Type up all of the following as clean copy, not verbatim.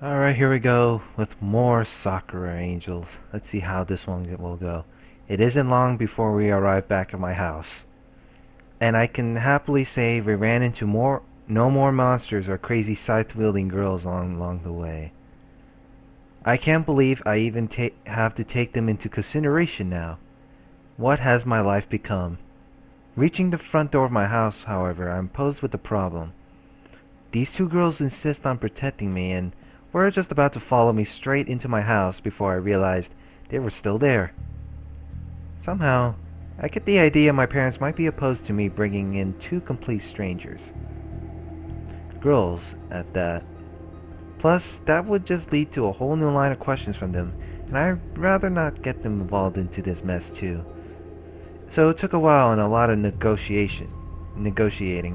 Alright, here we go with more Sakura Angels. Let's see how this one will go. It isn't long before we arrive back at my house. And I can happily say we ran into no more monsters or crazy scythe-wielding girls along the way. I can't believe I even have to take them into consideration now. What has my life become? Reaching the front door of my house, however, I'm posed with a problem. These two girls insist on protecting me and were just about to follow me straight into my house before I realized they were still there. Somehow, I get the idea my parents might be opposed to me bringing in two complete strangers. Girls, at that. Plus, that would just lead to a whole new line of questions from them, and I'd rather not get them involved into this mess too. So it took a while and a lot of negotiating,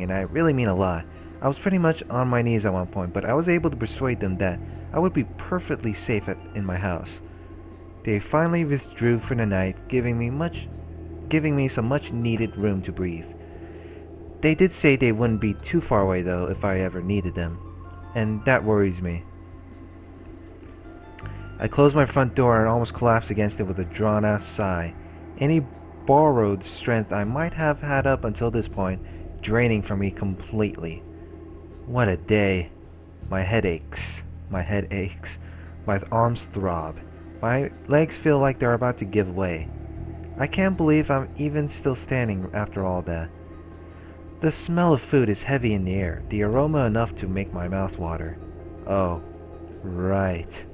and I really mean a lot. I was pretty much on my knees at one point, but I was able to persuade them that I would be perfectly safe in my house. They finally withdrew for the night, giving me some much needed room to breathe. They did say they wouldn't be too far away though if I ever needed them, and that worries me. I closed my front door and almost collapsed against it with a drawn-out sigh. Any borrowed strength I might have had up until this point draining from me completely. What a day. My head aches. My arms throb. My legs feel like they're about to give way. I can't believe I'm even still standing after all that. The smell of food is heavy in the air, the aroma enough to make my mouth water. Oh, right.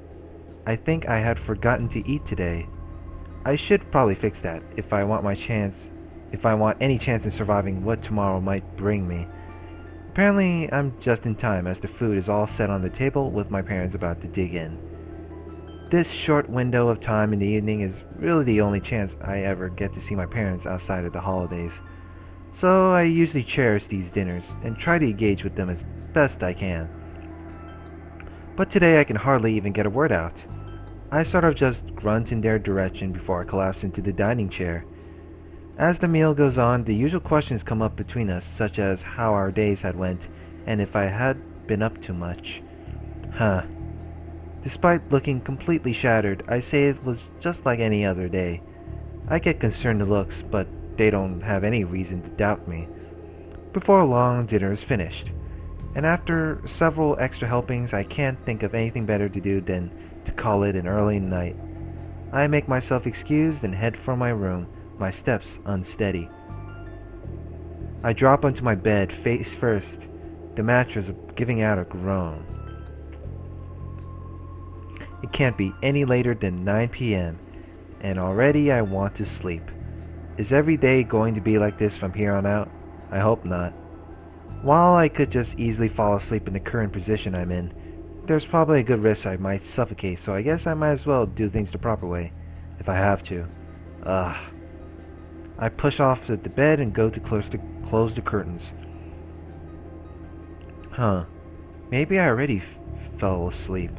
I think I had forgotten to eat today. I should probably fix that if I want any chance in surviving what tomorrow might bring me. Apparently, I'm just in time as the food is all set on the table with my parents about to dig in. This short window of time in the evening is really the only chance I ever get to see my parents outside of the holidays. So I usually cherish these dinners and try to engage with them as best I can. But today I can hardly even get a word out. I sort of just grunt in their direction before I collapse into the dining chair. As the meal goes on, the usual questions come up between us, such as how our days had went, and if I had been up to much. Huh. Despite looking completely shattered, I say it was just like any other day. I get concerned looks, but they don't have any reason to doubt me. Before long, dinner is finished, and after several extra helpings, I can't think of anything better to do than to call it an early night. I make myself excused and head for my room, my steps unsteady. I drop onto my bed face first, the mattress giving out a groan. It can't be any later than 9 p.m., and already I want to sleep. Is every day going to be like this from here on out? I hope not. While I could just easily fall asleep in the current position I'm in, there's probably a good risk I might suffocate, so I guess I might as well do things the proper way, if I have to. Ugh. I push off the bed and go to close the curtains. Huh. Maybe I already fell asleep.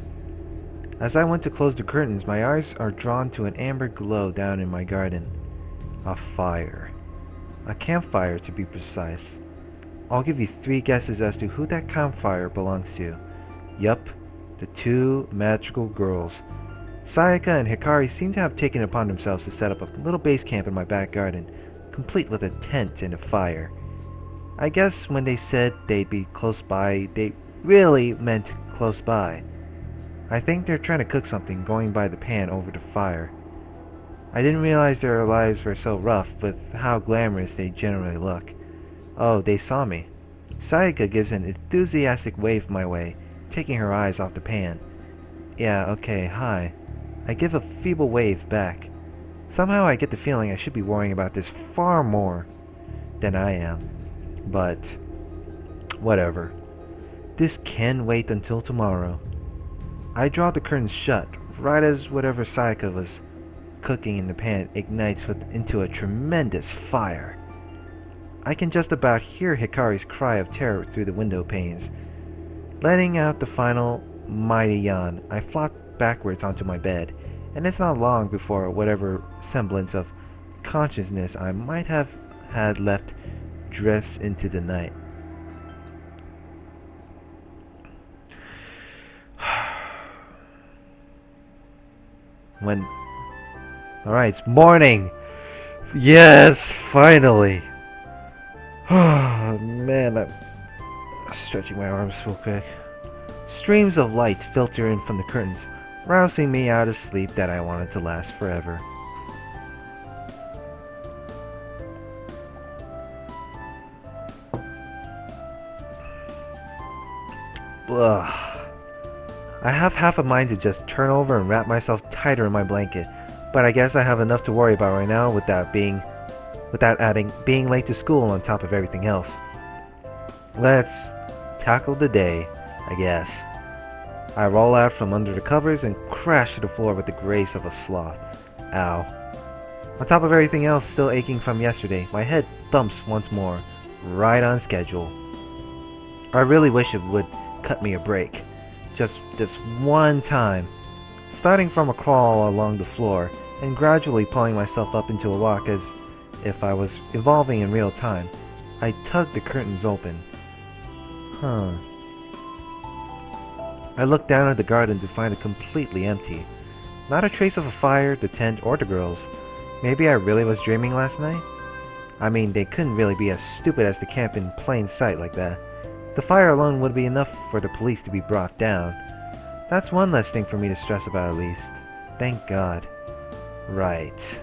As I went to close the curtains, my eyes are drawn to an amber glow down in my garden. A fire. A campfire, to be precise. I'll give you 3 guesses as to who that campfire belongs to. Yup, the 2 magical girls. Sayaka and Hikari seem to have taken it upon themselves to set up a little base camp in my back garden, complete with a tent and a fire. I guess when they said they'd be close by, they really meant close by. I think they're trying to cook something going by the pan over the fire. I didn't realize their lives were so rough with how glamorous they generally look. Oh, they saw me. Sayaka gives an enthusiastic wave my way, taking her eyes off the pan. Yeah, okay, hi. I give a feeble wave back. Somehow I get the feeling I should be worrying about this far more than I am. But, whatever. This can wait until tomorrow. I draw the curtains shut, right as whatever Sayaka was cooking in the pan ignites into a tremendous fire. I can just about hear Hikari's cry of terror through the window panes. Letting out the final mighty yawn, I flop backwards onto my bed, and it's not long before whatever semblance of consciousness I might have had left drifts into the night. When... Alright, it's morning! Yes, finally! Oh, man, I'm stretching my arms real quick. Streams of light filter in from the curtains, rousing me out of sleep that I wanted to last forever. Ugh. I have half a mind to just turn over and wrap myself tighter in my blanket, but I guess I have enough to worry about right now without adding being late to school on top of everything else. Let's tackle the day, I guess. I roll out from under the covers and crash to the floor with the grace of a sloth. Ow. On top of everything else still aching from yesterday, my head thumps once more, right on schedule. I really wish it would cut me a break. Just this one time. Starting from a crawl along the floor, and gradually pulling myself up into a walk as if I was evolving in real time, I tugged the curtains open. I looked down at the garden to find it completely empty. Not a trace of a fire, the tent, or the girls. Maybe I really was dreaming last night? I mean, they couldn't really be as stupid as to camp in plain sight like that. The fire alone would be enough for the police to be brought down. That's one less thing for me to stress about at least. Thank God. Right.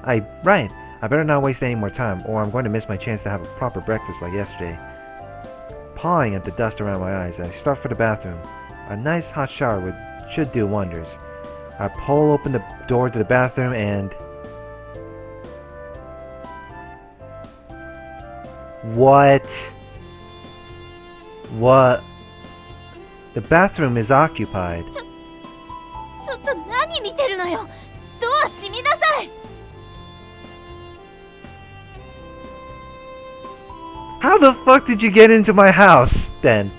I better not waste any more time, or I'm going to miss my chance to have a proper breakfast like yesterday. Pawing at the dust around my eyes, I start for the bathroom. A nice hot shower should do wonders. I pull open the door to the bathroom and... What? The bathroom is occupied. ちょっと何見てるのよ。ドア閉めなさい。How the fuck did you get into my house, then?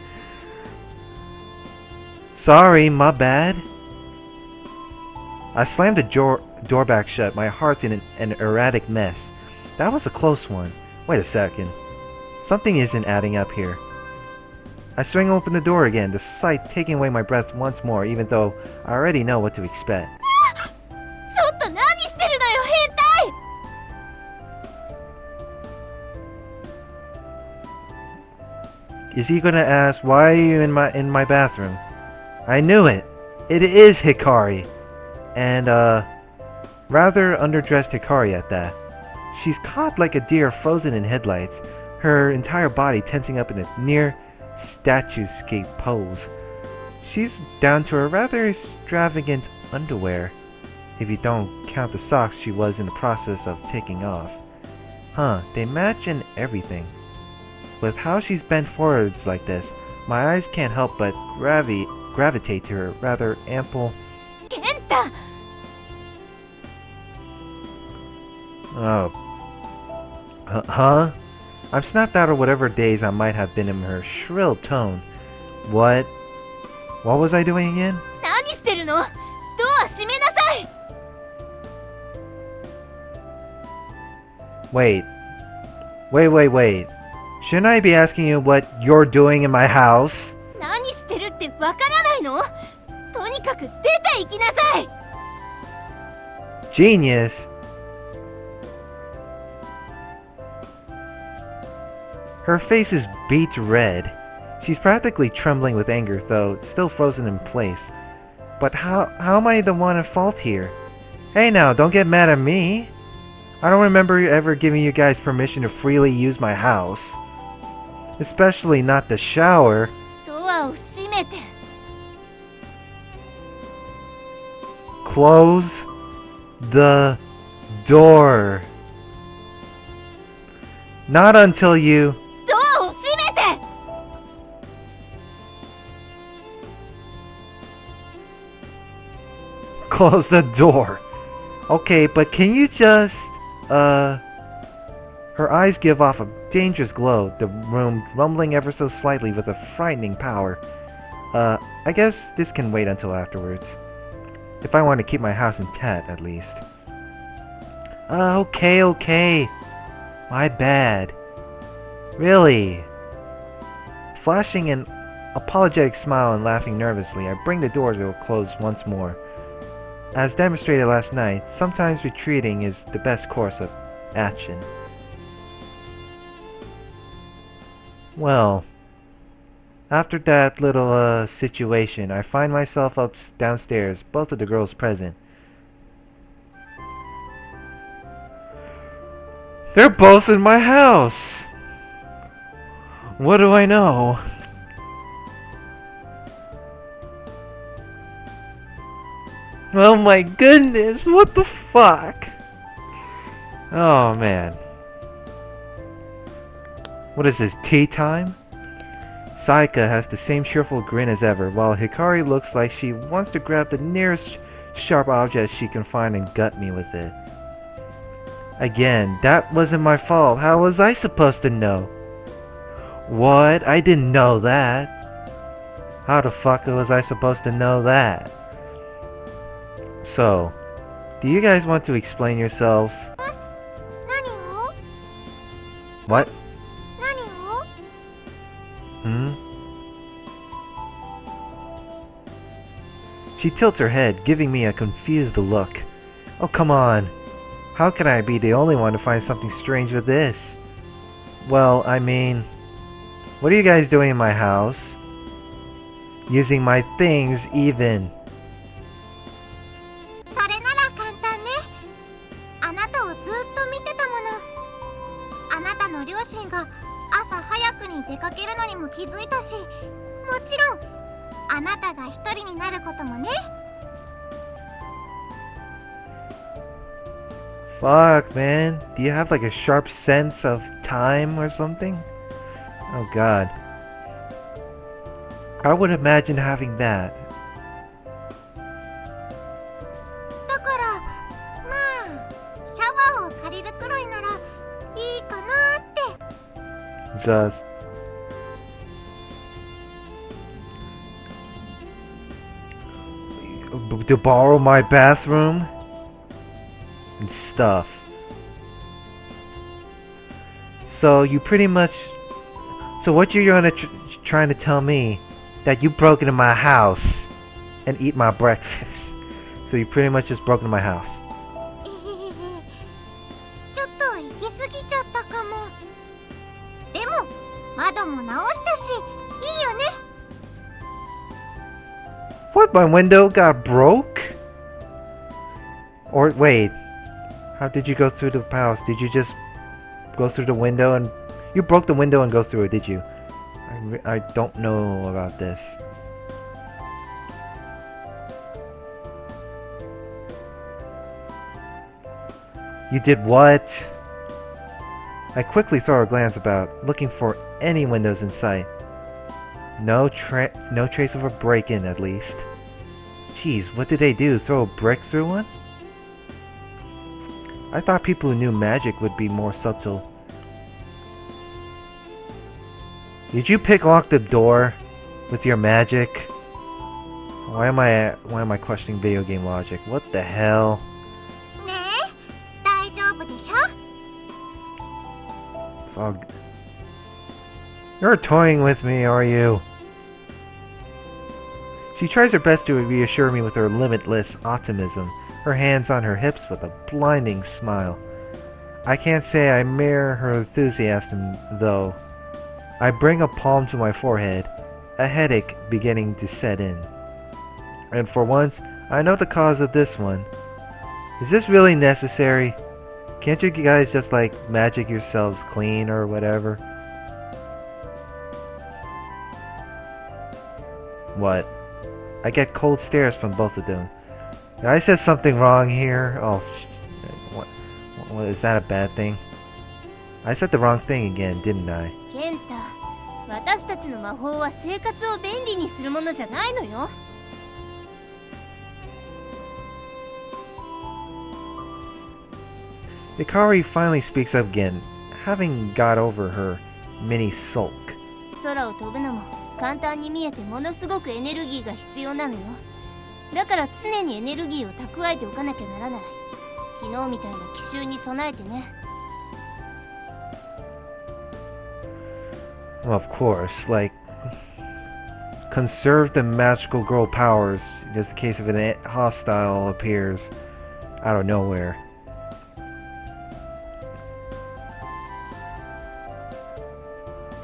Sorry, my bad. I slammed the door back shut, my heart in an erratic mess. That was a close one. Wait a second. Something isn't adding up here. I swing open the door again, the sight taking away my breath once more, even though I already know what to expect. ちょっと何してるのよ、変態。 Is he gonna ask, why are you in my bathroom? I knew it! It is Hikari! And, rather underdressed Hikari at that. She's caught like a deer frozen in headlights, her entire body tensing up in a near statue-scape pose. She's down to her rather extravagant underwear, if you don't count the socks she was in the process of taking off. They match in everything. With how she's bent forwards like this, my eyes can't help but gravitate to her rather ample... Kenta! Oh. Huh? I'm snapped out of whatever daze I might have been in her shrill tone. What was I doing again? 何してるの？ドア閉めなさい。 Wait. Shouldn't I be asking you what you're doing in my house? 何してるってわからないの？とにかく出て行きなさい。 Genius! Her face is beet red. She's practically trembling with anger, though still frozen in place. But how am I the one at fault here? Hey now, don't get mad at me. I don't remember ever giving you guys permission to freely use my house. Especially not the shower. ドアを閉めて。 Close the door. Not until you... ドアを閉めて。 Close the door. Okay, but can you just... Her eyes give off a dangerous glow, the room rumbling ever so slightly with a frightening power. I guess this can wait until afterwards. If I want to keep my house intact, at least. Okay. My bad. Really? Flashing an apologetic smile and laughing nervously, I bring the door to a close once more. As demonstrated last night, sometimes retreating is the best course of action. Well, after that little situation, I find myself downstairs, both of the girls present. They're both in my house! What do I know? Oh my goodness, what the fuck? Oh man. What is this, tea time? Saika has the same cheerful grin as ever, while Hikari looks like she wants to grab the nearest sharp object she can find and gut me with it. Again, that wasn't my fault. How was I supposed to know? What? I didn't know that. How the fuck was I supposed to know that? So, do you guys want to explain yourselves? What? Hmm? She tilts her head, giving me a confused look. Oh, come on. How can I be the only one to find something strange with this? Well, I mean, what are you guys doing in my house? Using my things, even. Fuck, man. Do you have like a sharp sense of time or something? Oh god. I would imagine having that. Just to borrow my bathroom and stuff. So you pretty much, so what you're gonna trying to tell me that you broke into my house and eat my breakfast? So you pretty much just broke into my house. What? My window got broke? Or wait, how did you go through the house? Did you just go through the window and you broke the window and go through it? Did you? I don't know about this. You did what? I quickly throw a glance about, looking for any windows in sight. No trace of a break-in, at least. Jeez, what did they do? Throw a brick through one? I thought people who knew magic would be more subtle. Did you picklock the door with your magic? Why am I questioning video game logic? What the hell? It's all good. You're toying with me, are you? She tries her best to reassure me with her limitless optimism, her hands on her hips with a blinding smile. I can't say I mirror her enthusiasm, though. I bring a palm to my forehead, a headache beginning to set in. And for once, I know the cause of this one. Is this really necessary? Can't you guys just like magic yourselves clean or whatever? What? I get cold stares from both of them. Did I say something wrong here? Oh, what is that a bad thing? I said the wrong thing again, didn't I? Kenta, 私たちの魔法は生活を便利にするものじゃないのよ。Hikari finally speaks up again, having got over her mini sulk. 空を飛ぶのも簡単に見えてものすごくエネルギーが必要なのよ。だから常にエネルギーを蓄えておかなきゃならない。昨日みたいな奇襲に備えてね。Well, of course, like, conserve the magical girl powers just in case if an hostile appears out of nowhere.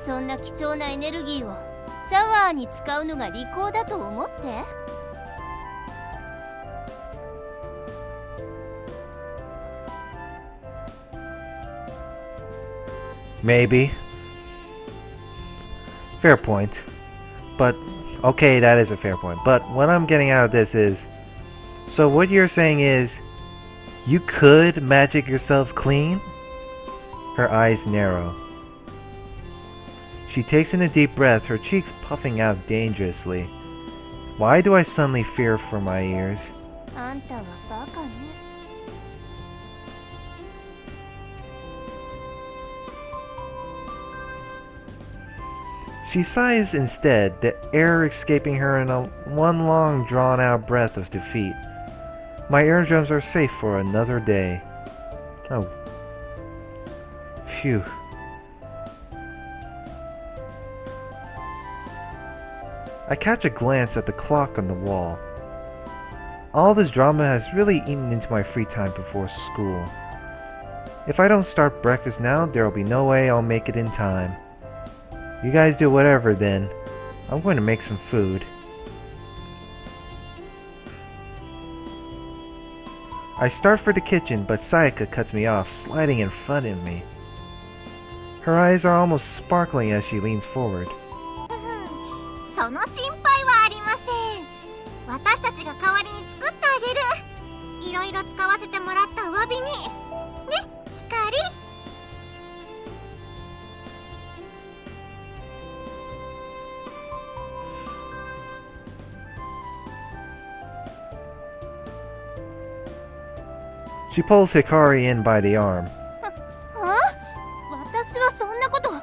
So んな貴重なエネルギーをシャワーに使うのが利口だと思って。Maybe. Fair point. But, okay, that is a fair point. But what I'm getting out of this is, so what you're saying is, you could magic yourselves clean? Her eyes narrow. She takes in a deep breath, her cheeks puffing out dangerously. Why do I suddenly fear for my ears? あんたはバカね。She sighs instead, the air escaping her in one long drawn-out breath of defeat. My eardrums are safe for another day. Oh. Phew. I catch a glance at the clock on the wall. All this drama has really eaten into my free time before school. If I don't start breakfast now, there'll be no way I'll make it in time. You guys do whatever then. I'm going to make some food. I start for the kitchen, but Sayaka cuts me off, sliding in front of me. Her eyes are almost sparkling as she leans forward. その心配はありません。私たちが代わりに作ってあげる。いろいろ使わせてもらったお詫びに。ね、ひかり。She pulls Hikari in by the arm. は？私はそんなこと。ね、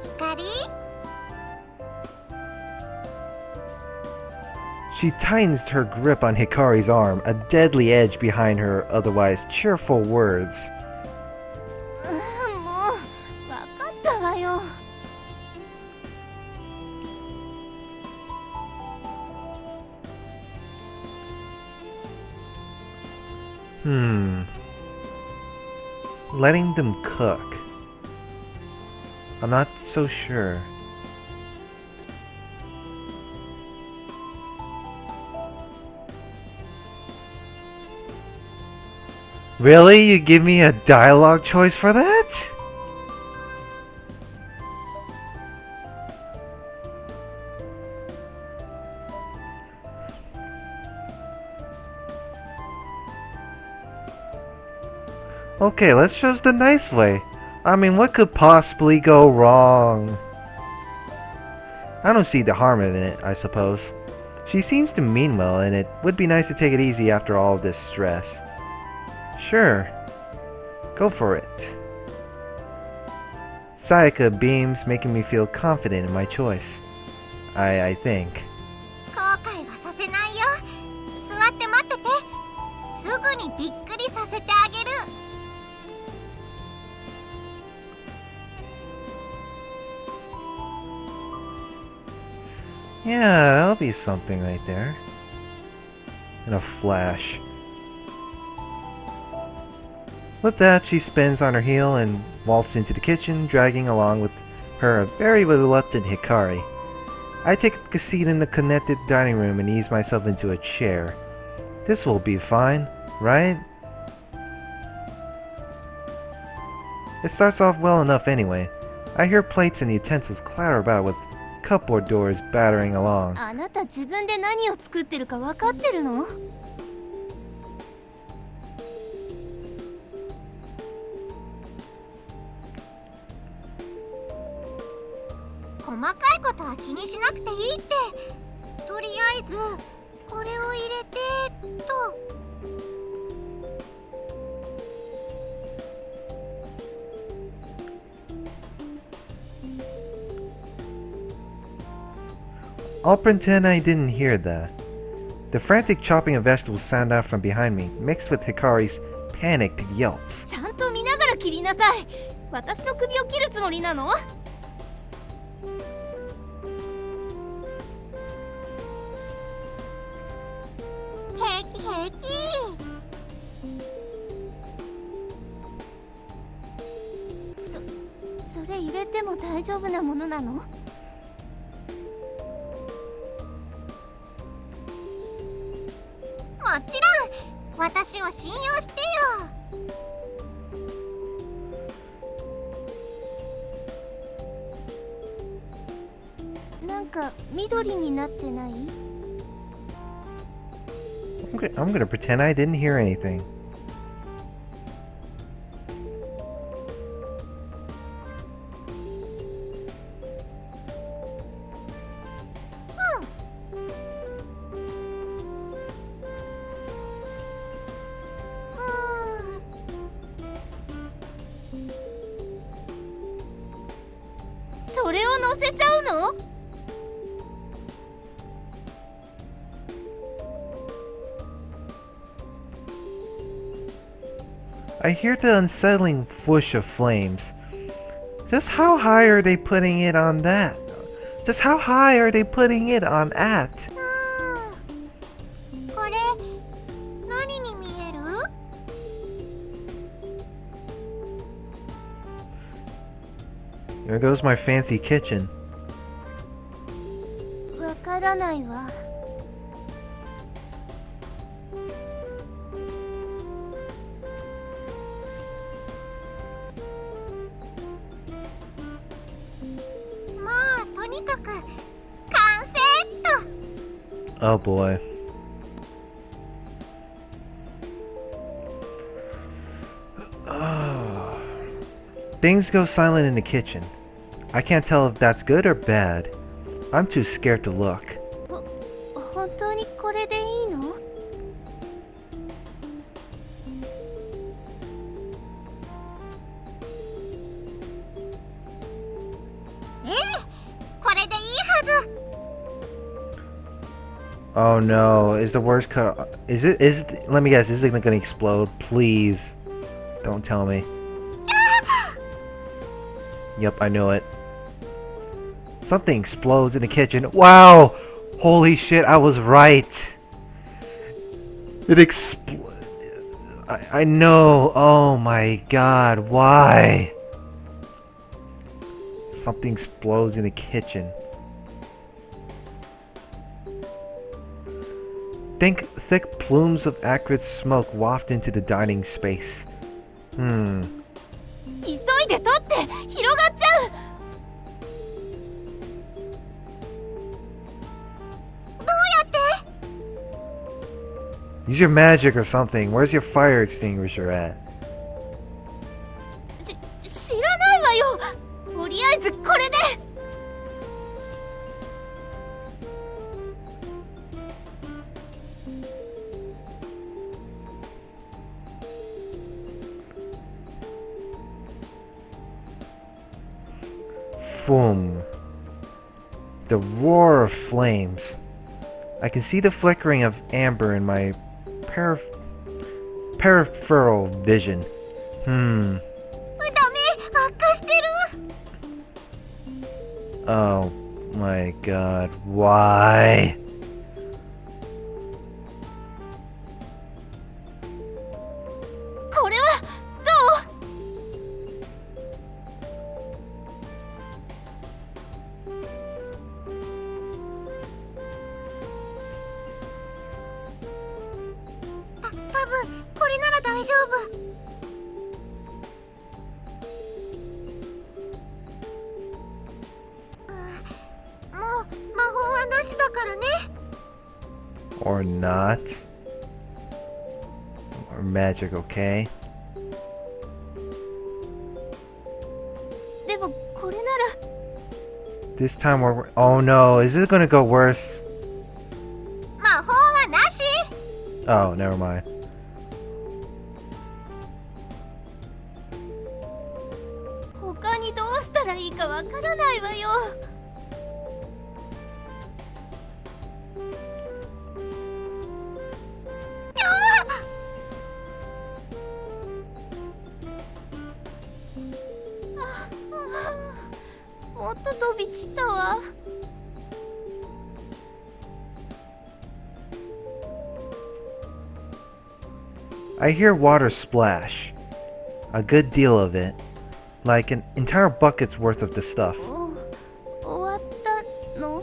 ひかり。She tightens her grip on Hikari's arm, a deadly edge behind her otherwise cheerful words. もう、わかったわよ。Letting them cook. I'm not so sure. Really? You give me a dialogue choice for that? Okay, let's choose the nice way. I mean, what could possibly go wrong? I don't see the harm in it, I suppose. She seems to mean well, and it would be nice to take it easy after all of this stress. Sure. Go for it. Sayaka beams, making me feel confident in my choice. I think. 後悔はさせないよ。座って待ってて。すぐにびっくりさせてあげる。Yeah, that'll be something right there. In a flash. With that, she spins on her heel and waltzes into the kitchen, dragging along with her a very reluctant Hikari. I take a seat in the connected dining room and ease myself into a chair. This will be fine, right? It starts off well enough anyway. I hear plates and utensils clatter about with cupboard doors battering along. あなた自分で何を作ってるか分かってるの？細かいことは気にしなくていいって。とりあえずこれを入れてと。I'll pretend I didn't hear that. The frantic chopping of vegetables sound out from behind me, mixed with Hikari's panicked yelps. ちゃんと見ながら切りなさい。私の首を切るつもりなの？平気平気。それ入れても大丈夫なものなの？もちろん。私を信用してよ。なんか緑になってない？ I'm gonna pretend I didn't hear anything. それを乗せちゃうの？I hear the unsettling whoosh of flames. Just how high are they putting it on that? Just how high are they putting it on at? これ何に見える？There goes my fancy kitchen. わからないわ。まあとにかく完成っと。 Oh boy. Things go silent in the kitchen. I can't tell if that's good or bad. I'm too scared to look. 本当にこれでいいの？これでいいはず。 Oh no, is the worst cut? Is it? Let me guess, is it gonna explode? Please. Don't tell me. Yep, I knew it. Something explodes in the kitchen. Wow! Holy shit, I was right. It exploded. I know. Oh my god, why? Something explodes in the kitchen. Think thick plumes of acrid smoke waft into the dining space. 急いで取って広がっちゃう。どうやって？ Use your magic or something. Where's your fire extinguisher at? 知らないわよ。とりあえずこれで。Boom. The roar of flames. I can see the flickering of amber in my peripheral vision. ダメ、悪化してる。 Oh my god, why? これはどう？多分これなら大丈夫。もう魔法はなしだからね。 Or not? Or magic, okay? でもこれなら。 This time we're... Oh no, is it gonna go worse? 魔法はなし。 Oh, never mind. 他にどうしたらいいかわからないわよ。音飛び散ったわ。I hear water splash. A good deal of it. Like an entire bucket's worth of the stuff. 終わったの？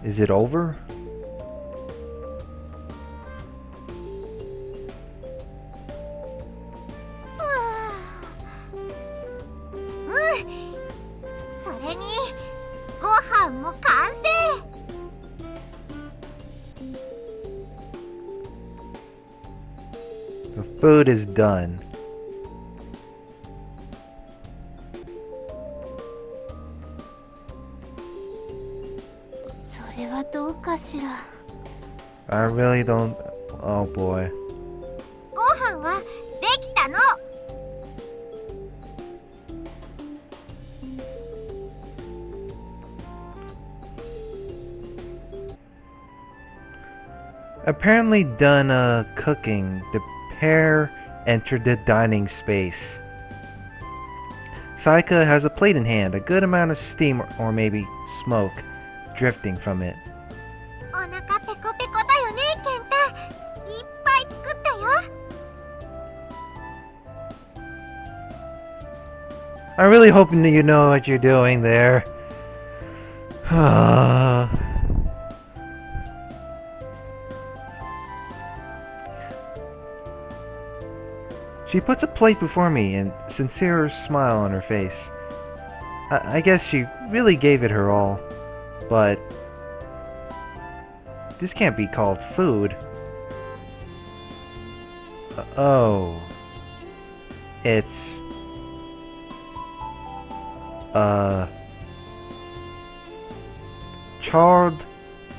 Is it over? それにご飯も完成。The food is done. それはどうかしら。 I really don't... Oh boy. ご飯はできたの。 Apparently done cooking, the pair entered the dining space. Saika has a plate in hand, a good amount of steam or maybe smoke drifting from it. お腹ペコペコだよね、ケンタ。いっぱい作ったよ。 I really hope you know what you're doing there. She puts a plate before me and a sincere smile on her face. I guess she really gave it her all, but this can't be called food. Oh. It's... charred,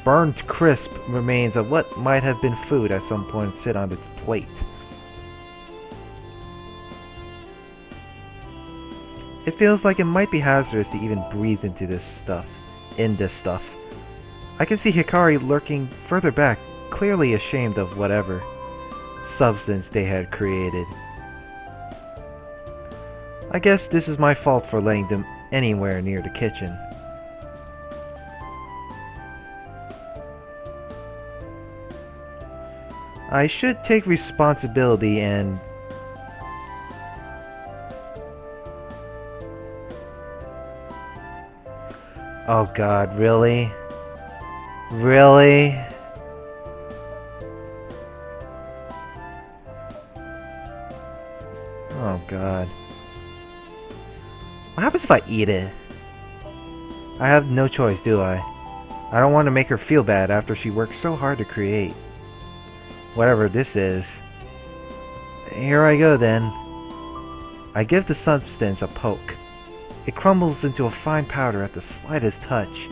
burnt crisp remains of what might have been food at some point sit on its plate. It feels like it might be hazardous to even breathe into this stuff. I can see Hikari lurking further back, clearly ashamed of whatever substance they had created. I guess this is my fault for letting them anywhere near the kitchen. I should take responsibility and... Oh god, really? Really? Oh god. What happens if I eat it? I have no choice, do I? I don't want to make her feel bad after she worked so hard to create whatever this is. Here I go then. I give the substance a poke. It crumbles into a fine powder at the slightest touch.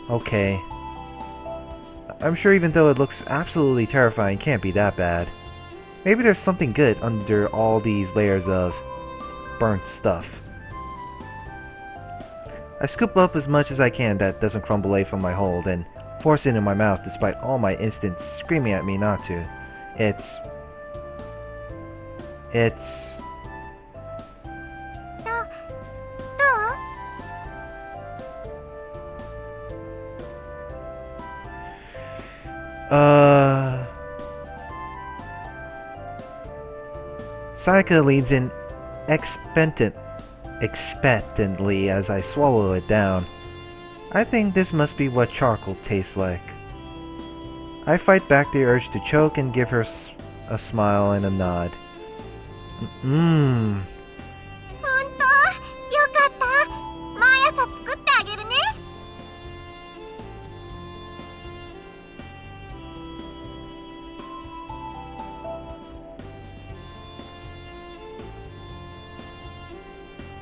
Okay. I'm sure even though it looks absolutely terrifying, it can't be that bad. Maybe there's something good under all these layers of burnt stuff. I scoop up as much as I can that doesn't crumble away from my hold and force it in my mouth despite all my instincts screaming at me not to. It's... Saika leans in expectantly as I swallow it down. I think this must be what charcoal tastes like. I fight back the urge to choke and give her a smile and a nod. Mmm. 本当？よかった。毎朝作ってあげるね。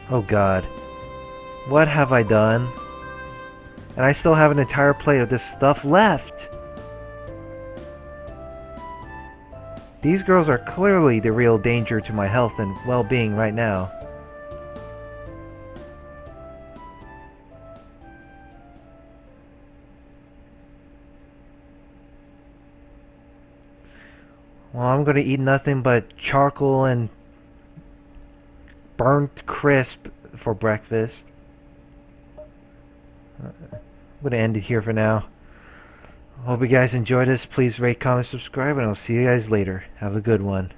Oh god. What have I done? And I still have an entire plate of this stuff left! These girls are clearly the real danger to my health and well-being right now. Well, I'm gonna eat nothing but charcoal and burnt crisp for breakfast. I'm gonna end it here for now. Hope you guys enjoyed this. Please rate, comment, subscribe, and I'll see you guys later. Have a good one.